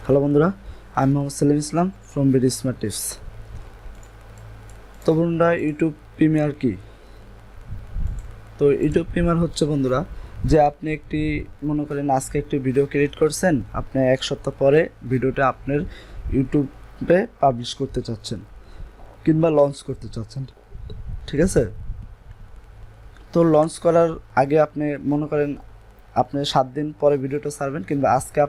Hello বন্ধুরা, আমি মোহাম্মদ সালিম ইসলাম from BD smart tips. তো বন্ধুরা, ইউটিউব প্রিমিয়ার কি? তো ইউটিউব প্রিমিয়ার হচ্ছে বন্ধুরা যে আপনি একটি মনে করেন আজকে একটি ভিডিও ক্রিয়েট করছেন, আপনি এক সপ্তাহ পরে ভিডিওটা আপনার ইউটিউবে পাবলিশ করতে চাচ্ছেন কিংবা লঞ্চ করতে চাচ্ছেন, ঠিক আছে? তো লঞ্চ করার আগে আপনি মনে করেন আপনি 7 দিন পরে ভিডিওটা ছাড়বেন, কিংবা আজকে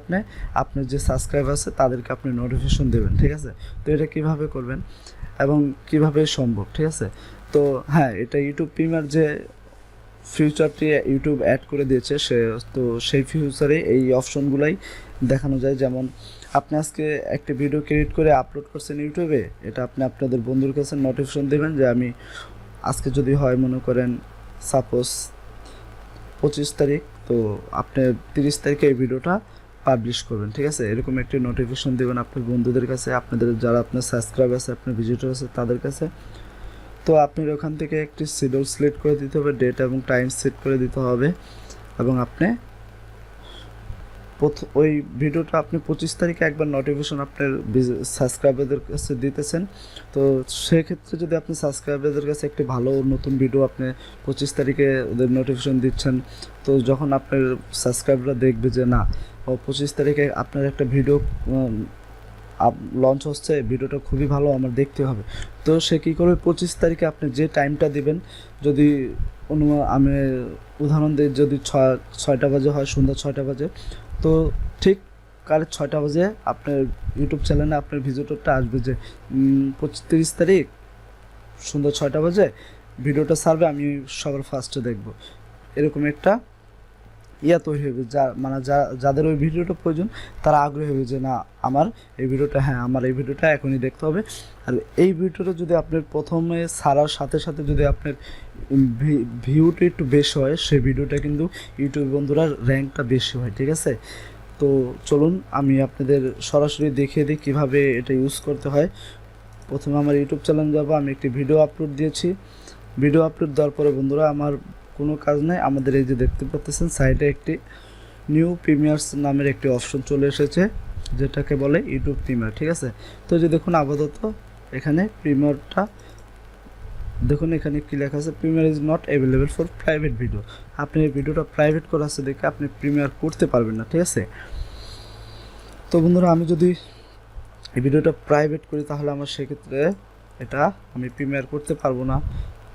আপনার যে সাবস্ক্রাইবার আছে তাদেরকে আপনি নোটিফিকেশন দেবেন, ঠিক আছে? তো এটা কিভাবে করবেন এবং কিভাবে সম্ভব, ঠিক আছে? তো হ্যাঁ, এটা ইউটিউব প্রিমিয়ার যে ফিউচারটি ইউটিউব অ্যাড করে দিয়েছে, সেই ফিউচারে এই অপশনগুলাই দেখানো যায়। যেমন আপনি আজকে একটি ভিডিও ক্রিয়েট করে আপলোড করছেন ইউটিউবে, এটা আপনি আপনাদের বন্ধুর কাছে নোটিফিকেশন দেবেন যে আমি আজকে যদি হয় মনে করেন সাপোজ 25 তারিখ, তো আপনি 30 তারিখে এই ভিডিওটা পাবলিশ করবেন, ঠিক আছে? এরকম একটি নোটিফিকেশন দেবেন আপনার বন্ধুদের কাছে, আপনাদের যারা আপনার সাবস্ক্রাইবার আছে, আপনার ভিজিটর আছে তাদের কাছে। তো আপনার ওখান থেকে একটি শিডিউল সিলেক্ট করে দিতে হবে, ডেট এবং টাইম সেট করে দিতে হবে, এবং আপনি ওই ভিডিওটা আপনি 25 তারিখে একবার নোটিফিকেশন আপনার সাবস্ক্রাইবারদের কাছে দিতেছেন। তো সেক্ষেত্রে যদি আপনি সাবস্ক্রাইবারদের কাছে একটি ভালো নতুন ভিডিও আপনি 25 তারিখে ওদের নোটিফিকেশন দিচ্ছেন, তো যখন আপনার সাবস্ক্রাইবাররা দেখবে যে না, 25 তারিখে আপনার একটা ভিডিও লঞ্চ হচ্ছে, ভিডিওটা খুবই ভালো, আমার দেখতে হবে, তো সে কী করবে, 25 তারিখে আপনি যে টাইমটা দিবেন, যদি আমি উদাহরণ দিই, যদি 6টা বাজে হয়, সন্ধ্যা 6টা বাজে, তো ঠিক কারেক্ট 6টা বাজে আপনার ইউটিউব চ্যানেলে আপনার ভিজিটরটা আসবে যে 30 তারিখ সন্ধ্যা 6টা বাজে ভিডিওটা ছাড়বে, আমি সবার ফার্স্টে দেখব। এরকম একটা তৈরি হবে, যাদের ওই ভিডিওটা প্রয়োজন তারা আগ্রহী হবে যে না, আমার এই ভিডিওটা এখনই দেখতে হবে। আর এই ভিডিওটা যদি আপনার প্রথমে ছাড়ার সাথে সাথে যদি আপনার ভিউটা একটু বেশি হয়, সেই ভিডিওটা কিন্তু ইউটিউব বন্ধুরা র্যাঙ্কটা বেশি হয়, ঠিক আছে? তো চলুন আমি আপনাদের সরাসরি দেখিয়ে দিই কীভাবে এটা ইউজ করতে হয়। প্রথমে আমার ইউটিউব চ্যানেল যাব, আমি একটি ভিডিও আপলোড দিয়েছি। ভিডিও আপলোড দেওয়ার পরে বন্ধুরা আমার কোনো কাজ নেই, আমাদের এই যে দেখতে পাচ্ছেন সাইডে একটি নিউ প্রিমিয়ার্স নামের একটি অপশন চলে এসেছে, যেটাকে বলে ইউটিউব প্রিমিয়ার, ঠিক আছে? তো যে দেখুন আপাতত এখানে প্রিমিয়ারটা দেখুন, এখানে কি লেখা আছে, premier is not available for private video. আপনি এই ভিডিওটা প্রাইভেট করা আছে দেখে আপনি প্রিমিয়ার করতে পারবেন না, ঠিক আছে? তো বন্ধুরা, আমি যদি এই ভিডিওটা প্রাইভেট করি তাহলে আমার সেক্ষেত্রে এটা আমি প্রিমিয়ার করতে পারবো না,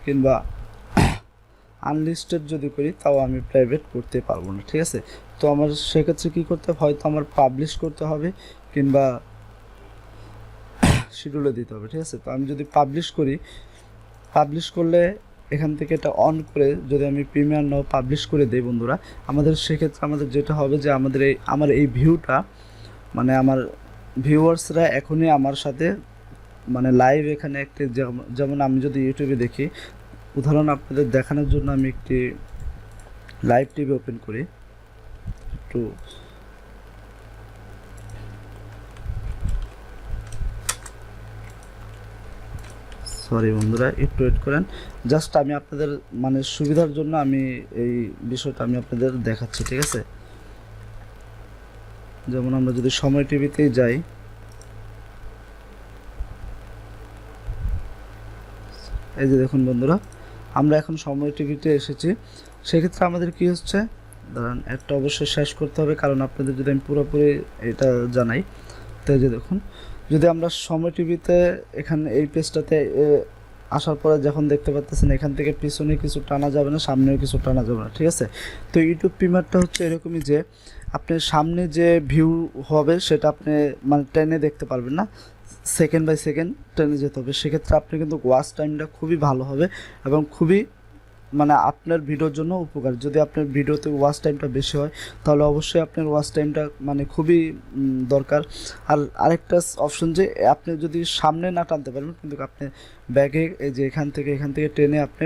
কিংবা আনলিস্টেড যদি করি তাও আমি প্রাইভেট করতে পারবো না, ঠিক আছে? তো আমার সেক্ষেত্রে কী করতে হবে, হয়তো আমার পাবলিশ করতে হবে কিংবা শিডিউলে দিতে হবে, ঠিক আছে? তো আমি যদি পাবলিশ করলে এখান থেকে এটা অন করে যদি আমি প্রিমিয়ার নাও পাবলিশ করে দেই বন্ধুরা, আমাদের সেক্ষেত্রে আমাদের যেটা হবে যে আমার এই ভিউটা, মানে আমার ভিউয়ার্সরা এখনই আমার সাথে মানে লাইভ এখানে একটি, যেমন আমি যদি ইউটিউবে দেখি, উদাহরণ আপনাদের দেখানোর জন্য আমি একটি লাইভ টিভি ওপেন করি, একটু সরি বন্ধুরা, একটু ওয়েট করেন, জাস্ট আমি আপনাদের মানে সুবিধার জন্য আমি এই বিষয়টা আমি আপনাদের দেখাচ্ছি, ঠিক আছে? যেমন আমরা যদি সময় টিভিতেই যাই, এই যে দেখুন বন্ধুরা, আমরা এখন সময় টিভিতে এসেছি। সেক্ষেত্রে আমাদের কি হচ্ছে, ধরেন একটা অবশ্যই শেষ করতে হবে, কারণ আপনাদের যদি আমি পুরোপুরি এটা জানাই, তো এই যে দেখুন, যদি আমরা সময় টিভিতে এখানে এই পেজটাতে আসার পরে যখন দেখতে পাচ্ছেন এখান থেকে পিছনে কিছু টানা যাবে না, সামনেও কিছু টানা যাবে না, ঠিক আছে? তো ইউটিউব প্রিমিয়ারটা হচ্ছে এরকমই যে আপনি সামনে যে ভিউ হবে সেটা আপনি মানে টেনে দেখতে পারবেন না, সেকেন্ড বাই সেকেন্ড টেনে যেতে হবে। সেক্ষেত্রে আপনি কিন্তু ওয়াচ টাইমটা খুবই ভালো হবে এবং খুবই মানে আপনার ভিডিওর জন্য উপকার। যদি আপনার ভিডিওতে ওয়াচ টাইমটা বেশি হয় তাহলে অবশ্যই আপনার ওয়াচ টাইমটা মানে খুবই দরকার। আর আরেকটা অপশন যে আপনি যদি সামনে না টানতে পারবেন, কিন্তু আপনি ব্যাগে এই যে এখান থেকে টেনে আপনি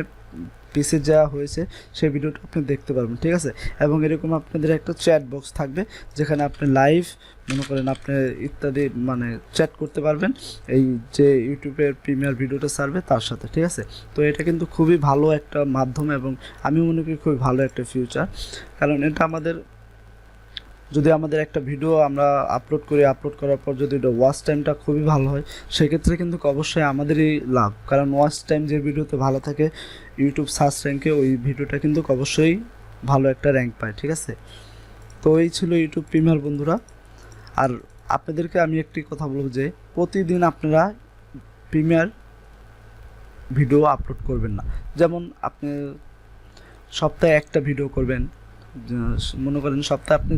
পিসে যা হয়েছে সেই ভিডিওটা আপনি দেখতে পারবেন, ঠিক আছে? এবং এরকম আপনাদের একটা চ্যাট বক্স থাকবে, যেখানে আপনি লাইভ মনে করেন আপনি ইত্যাদি মানে চ্যাট করতে পারবেন এই যে ইউটিউবের প্রিমিয়ার ভিডিওটা ছাড়বে তার সাথে, ঠিক আছে? তো এটা কিন্তু খুবই ভালো একটা মাধ্যম এবং আমি মনে করি খুবই ভালো একটা ফিউচার, কারণ এটা আমাদের যদি আমাদের একটা ভিডিও আমরা আপলোড করার পর যদি এটা ওয়াচ টাইমটা খুবই ভালো হয়, সেক্ষেত্রে কিন্তু অবশ্যই আমাদেরই লাভ, কারণ ওয়াচ টাইম যে ভিডিওতে ভালো থাকে ইউটিউব সার্চ র্যাঙ্কে ওই ভিডিওটা কিন্তু অবশ্যই ভালো একটা র্যাঙ্ক পায়। ঠিক আছে, তো এই ছিল ইউটিউব প্রিমিয়ার বন্ধুরা। আর আপনাদেরকে আমি একটি কথা বলব যে প্রতিদিন আপনারা প্রিমিয়ার ভিডিও আপলোড করবেন না। যেমন আপনি সপ্তাহে একটা ভিডিও করবেন, মনে করেন সপ্তাহে আপনি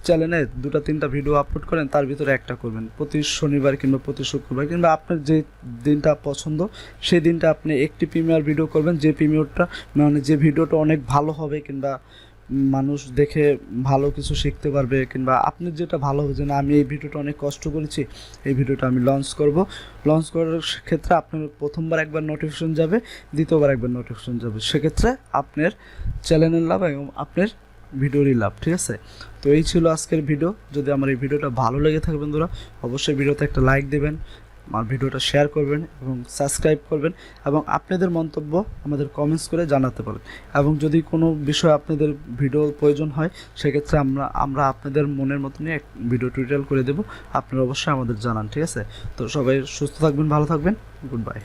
চ্যানেলে 2-3টা ভিডিও আপলোড করেন, তার ভিতরে একটা করবেন প্রতি শনিবার কিংবা প্রতি শুক্রবার, কিংবা আপনার যে দিনটা পছন্দ সেই দিনটা আপনি একটি প্রিমিয়ার ভিডিও করবেন, যে প্রিমিয়ারটা মানে যে ভিডিওটা অনেক ভালো হবে কিংবা মানুষ দেখে ভালো কিছু শিখতে পারবে, কিংবা আপনি যেটা ভালো হবে যে না আমি এই ভিডিওটা অনেক কষ্ট করেছি, এই ভিডিওটা আমি লঞ্চ করার ক্ষেত্রে আপনার প্রথমবার একবার নোটিফিকেশন যাবে, দ্বিতীয়বার একবার নোটিফিকেশন যাবে, সেক্ষেত্রে আপনার চ্যানেলের লাভ এবং আপনার ভিডিওরই লাভ। ঠিক আছে, তো এই ছিল আজকের ভিডিও। যদি আমার এই ভিডিওটা ভালো লেগে থাকে বন্ধুরা, অবশ্যই ভিডিওতে একটা লাইক দেবেন, আমার ভিডিওটা শেয়ার করবেন এবং সাবস্ক্রাইব করবেন, এবং আপনাদের মন্তব্য আমাদের কমেন্টস করে জানাতে পারেন। এবং যদি কোনো বিষয় আপনাদের ভিডিওর প্রয়োজন হয়, সেক্ষেত্রে আমরা আপনাদের মনের মতনই এক ভিডিও টিউটোরিয়াল করে দেবো, আপনারা অবশ্যই আমাদের জানান। ঠিক আছে, তো সবাই সুস্থ থাকবেন, ভালো থাকবেন, গুড বাই।